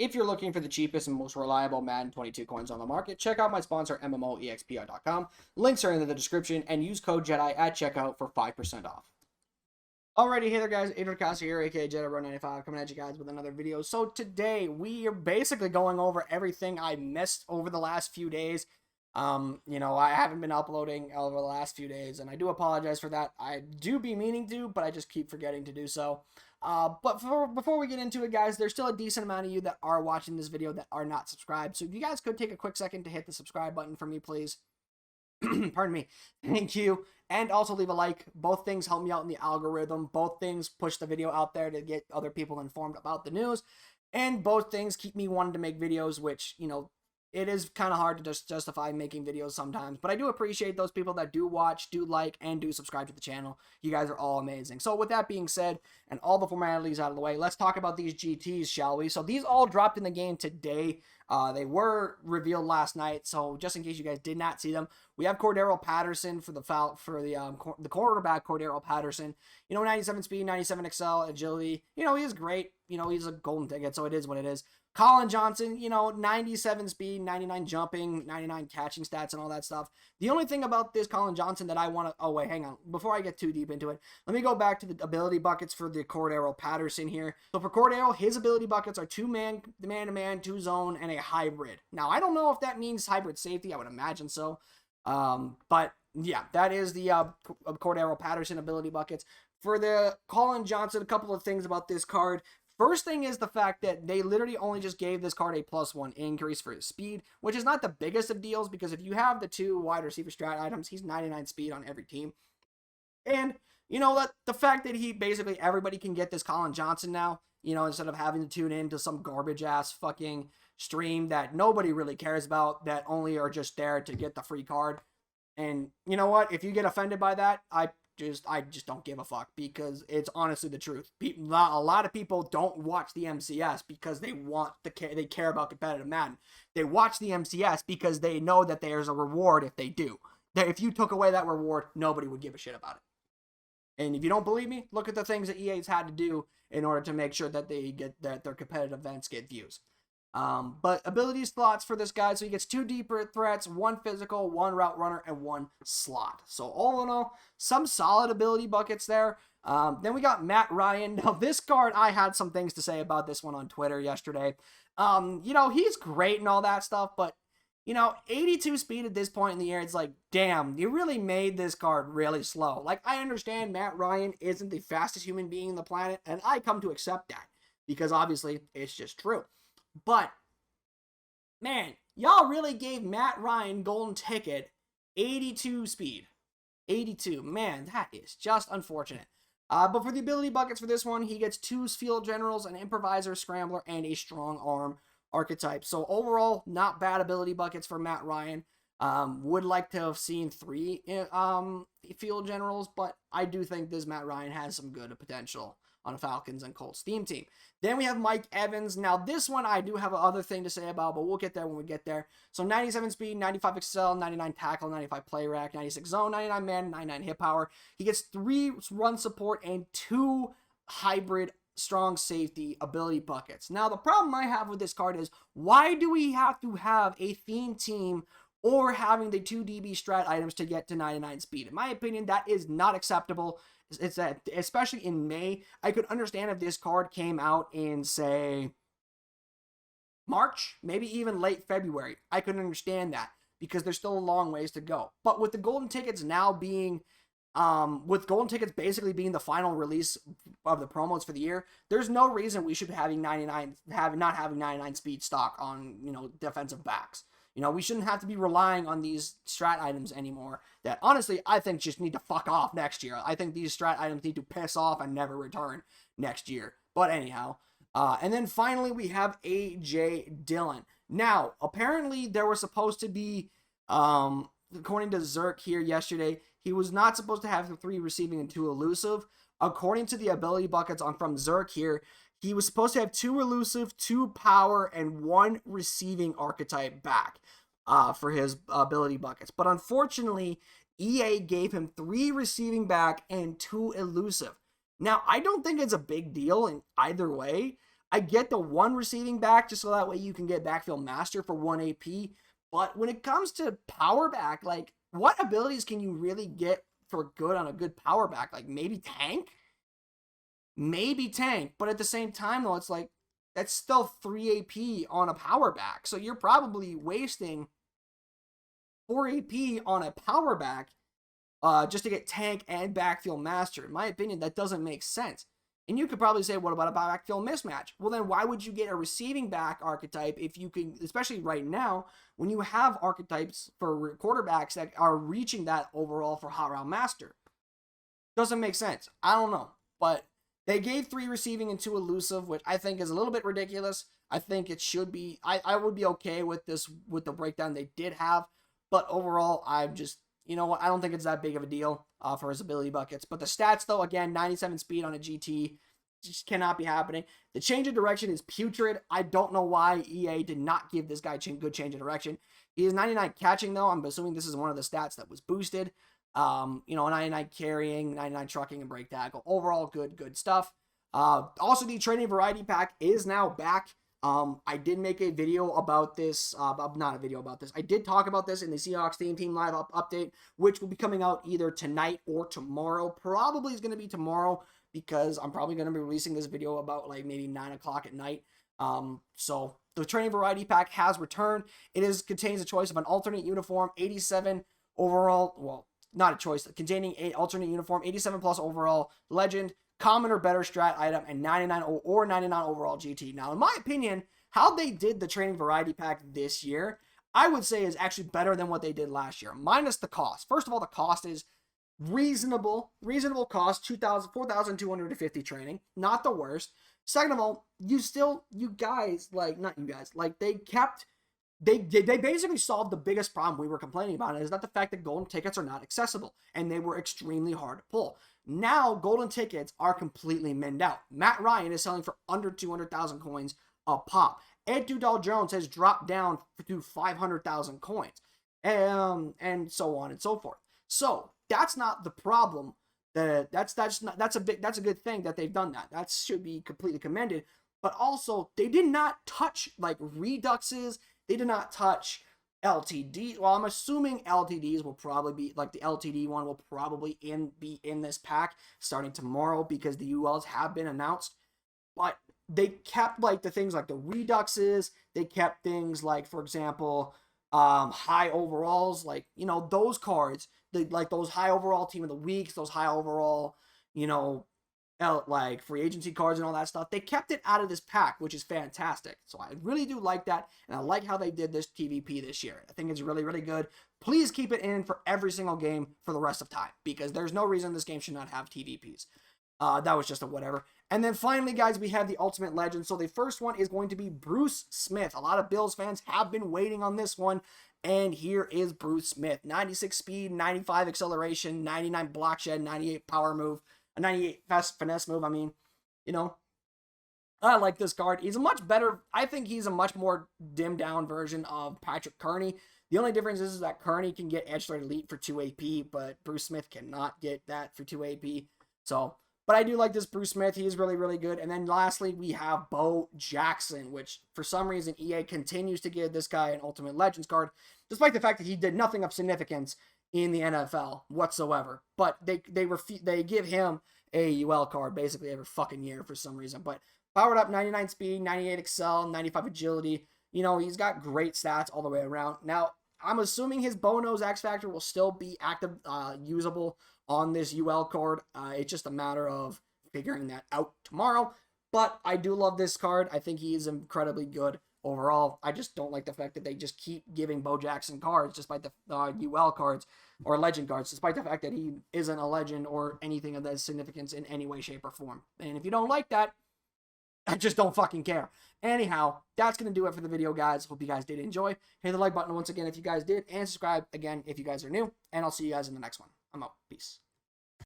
If you're looking for the cheapest and most reliable Madden 22 coins on the market, check out my sponsor, MMOEXPR.com. Links are in the description, and use code JEDI at checkout for 5% off. Alrighty, hey there guys, Adrian Casa here, aka JediRun95, coming at you guys with another video. So today, we are basically going over everything I missed over the last few days. I haven't been uploading over the last few days, and I do apologize for that. I do be meaning to, but I just keep forgetting to do so. Before we get into it, guys, there's still a decent amount of you that are watching this video that are not subscribed. So if you guys could take a quick second to hit the subscribe button for me, please. Pardon me. Thank you. And also leave a like. Both things help me out in the algorithm. Both things push the video out there to get other people informed about the news. And both things keep me wanting to make videos, which, it is kind of hard to just justify making videos sometimes, but I do appreciate those people that do watch, do like, and do subscribe to the channel. You guys are all amazing. So with that being said, and all the formalities out of the way, let's talk about these GTs, shall we? So these all dropped in the game today. They were revealed last night, so just in case you guys did not see them, we have Cordero Patterson for the quarterback, Cordero Patterson. 97 speed, 97 XL, agility. He is great. He's a golden ticket, so it is what it is. Colin Johnson, 97 speed, 99 jumping, 99 catching stats, and all that stuff. The only thing about this Colin Johnson that I want to... Oh, wait, hang on. Before I get too deep into it, let me go back to the ability buckets for the Cordero Patterson here. So for Cordero, his ability buckets are 2 man-to-man, 2 zone, and a hybrid. Now, I don't know if that means hybrid safety. I would imagine so. But, yeah, that is the Cordero Patterson ability buckets. For the Colin Johnson, a couple of things about this card. First thing is the fact that they literally only just gave this card a +1 increase for his speed, which is not the biggest of deals because if you have the 2 wide receiver strat items, he's 99 speed on every team. And, the fact that everybody can get this Colin Johnson now, instead of having to tune in to some garbage ass fucking stream that nobody really cares about, that only are just there to get the free card. And you know what? If you get offended by that, I just don't give a fuck because it's honestly the truth. A lot of people don't watch the MCS because they care about competitive Madden. They watch the MCS because they know that there's a reward if they do. That if you took away that reward, nobody would give a shit about it. And if you don't believe me, look at the things that EA's had to do in order to make sure that their competitive events get views. But ability slots for this guy, so he gets 2 deeper threats, 1 physical, 1 route runner, and 1 slot. So all in all, some solid ability buckets there. Then we got Matt Ryan. Now this card, I had some things to say about this one on Twitter yesterday. He's great and all that stuff, but 82 speed at this point in the year, it's like, damn, you really made this card really slow. Like, I understand Matt Ryan isn't the fastest human being on the planet, and I come to accept that because obviously it's just true. But, man, y'all really gave Matt Ryan golden ticket 82 speed. 82. Man, that is just unfortunate. But for the ability buckets for this one, he gets 2 field generals, an improviser, scrambler, and a strong arm archetype. So overall, not bad ability buckets for Matt Ryan. Would like to have seen 3 field generals, but I do think this Matt Ryan has some good potential on a Falcons and Colts theme team. Then we have Mike Evans. Now, this one I do have other thing to say about, but we'll get there when we get there. So 97 speed, 95 XL, 99 tackle, 95 play rack, 96 zone, 99 man, 99 hit power. He gets 3 run support and 2 hybrid strong safety ability buckets. Now, the problem I have with this card is, why do we have to have a theme team or having the 2 DB strat items to get to 99 speed? In my opinion, that is not acceptable. It's that, especially in May, I could understand if this card came out in, say, March, maybe even late February. I could understand that because there's still a long ways to go. But with the golden tickets now being, with golden tickets basically being the final release of the promos for the year, there's no reason we should be having not having 99 speed stock on, defensive backs. We shouldn't have to be relying on these strat items anymore that, honestly, I think just need to fuck off next year. I think these strat items need to piss off and never return next year. But anyhow, and then finally we have A.J. Dillon. Now, apparently there was supposed to be, according to Zerk here yesterday, he was not supposed to have 3 receiving and 2 elusive. According to the ability buckets from Zerk here, he was supposed to have 2 elusive, 2 power, and 1 receiving archetype back for his ability buckets. But unfortunately, EA gave him 3 receiving back and 2 elusive. Now, I don't think it's a big deal in either way. I get the 1 receiving back just so that way you can get backfield master for 1 AP. But when it comes to power back, like, what abilities can you really get for good on a good power back? Like, maybe tank? Maybe tank. But at the same time, though, it's like, that's still 3 AP on a power back. So you're probably wasting 4 AP on a power back just to get tank and backfield master. In my opinion, that doesn't make sense. And you could probably say, what about a backfield mismatch? Well, then why would you get a receiving back archetype if you can, especially right now, when you have archetypes for quarterbacks that are reaching that overall for hot route master? Doesn't make sense. I don't know. But they gave 3 receiving and 2 elusive, which I think is a little bit ridiculous. I think it should be, I would be okay with this, with the breakdown they did have. But overall, I'm just, you know what, I don't think it's that big of a deal for his ability buckets. But the stats, though, again, 97 speed on a GT, just cannot be happening. The change of direction is putrid. I don't know why EA did not give this guy good change of direction. He is 99 catching, though. I'm assuming this is one of the stats that was boosted. 99 carrying, 99 trucking, and break tackle. Overall, good stuff. Also, the training variety pack is now back. I did make a video about this, not a video about this. I did talk about this in the Seahawks Team Live update, which will be coming out either tonight or tomorrow. Probably is going to be tomorrow because I'm probably going to be releasing this video about like maybe 9 o'clock at night. So the training variety pack has returned. It contains a choice of an alternate uniform, 87 overall, well, not a choice, containing an alternate uniform, 87 plus overall legend, common or better strat item, and 99 or 99 overall GT. Now, in my opinion, how they did the training variety pack this year, I would say is actually better than what they did last year, minus the cost. First of all, the cost is reasonable cost, 4,250 training, not the worst. Second of all, they basically solved the biggest problem we were complaining about, and is that the fact that golden tickets are not accessible, and they were extremely hard to pull. Now, golden tickets are completely minned out. Matt Ryan is selling for under 200,000 coins a pop. Ed Dudall-Jones has dropped down to 500,000 coins, and so on and so forth. So that's not the problem. That's a good thing that they've done that. That should be completely commended. But also, they did not touch like reduxes. They did not touch LTD. Well, I'm assuming LTDs will probably be, like the LTD one will probably be in this pack starting tomorrow because the ULs have been announced. But they kept like the things like the reduxes. They kept things like, for example, high overalls, like, those cards, like those high overall team of the weeks, those high overall, like free agency cards and all that stuff. They kept it out of this pack, which is fantastic. So I really do like that, and I like how they did this TVP this year. I think it's really, really good. Please keep it in for every single game for the rest of time, because there's no reason this game should not have TVPs. That was just a whatever. And then finally, guys, we have the Ultimate Legend. So the first one is going to be Bruce Smith. A lot of Bills fans have been waiting on this one, and here is Bruce Smith. 96 speed, 95 acceleration, 99 block shed, 98 power move, a 98 fast finesse move. I mean, I like this card. He's a much better, I think he's a much more dimmed down version of Patrick Kearney. The only difference is that Kearney can get Edge Threat Elite for 2 AP, but Bruce Smith cannot get that for 2 AP. So, but I do like this Bruce Smith. He is really, really good. And then lastly, we have Bo Jackson, which for some reason EA continues to give this guy an Ultimate Legends card, despite the fact that he did nothing of significance in the NFL whatsoever. But they give him a UL card basically every fucking year for some reason. But powered up, 99 speed, 98 excel, 95 agility. He's got great stats all the way around. Now, I'm assuming his Bono's X Factor will still be active, usable on this UL card. It's just a matter of figuring that out tomorrow. But I do love this card. I think he is incredibly good overall. I just don't like the fact that they just keep giving Bo Jackson cards despite the UL cards or legend cards, despite the fact that he isn't a legend or anything of that significance in any way, shape, or form. And if you don't like that, I just don't fucking care. Anyhow, that's going to do it for the video, guys. Hope you guys did enjoy. Hit the like button once again if you guys did, and subscribe again if you guys are new. And I'll see you guys in the next one. I'm out. Peace.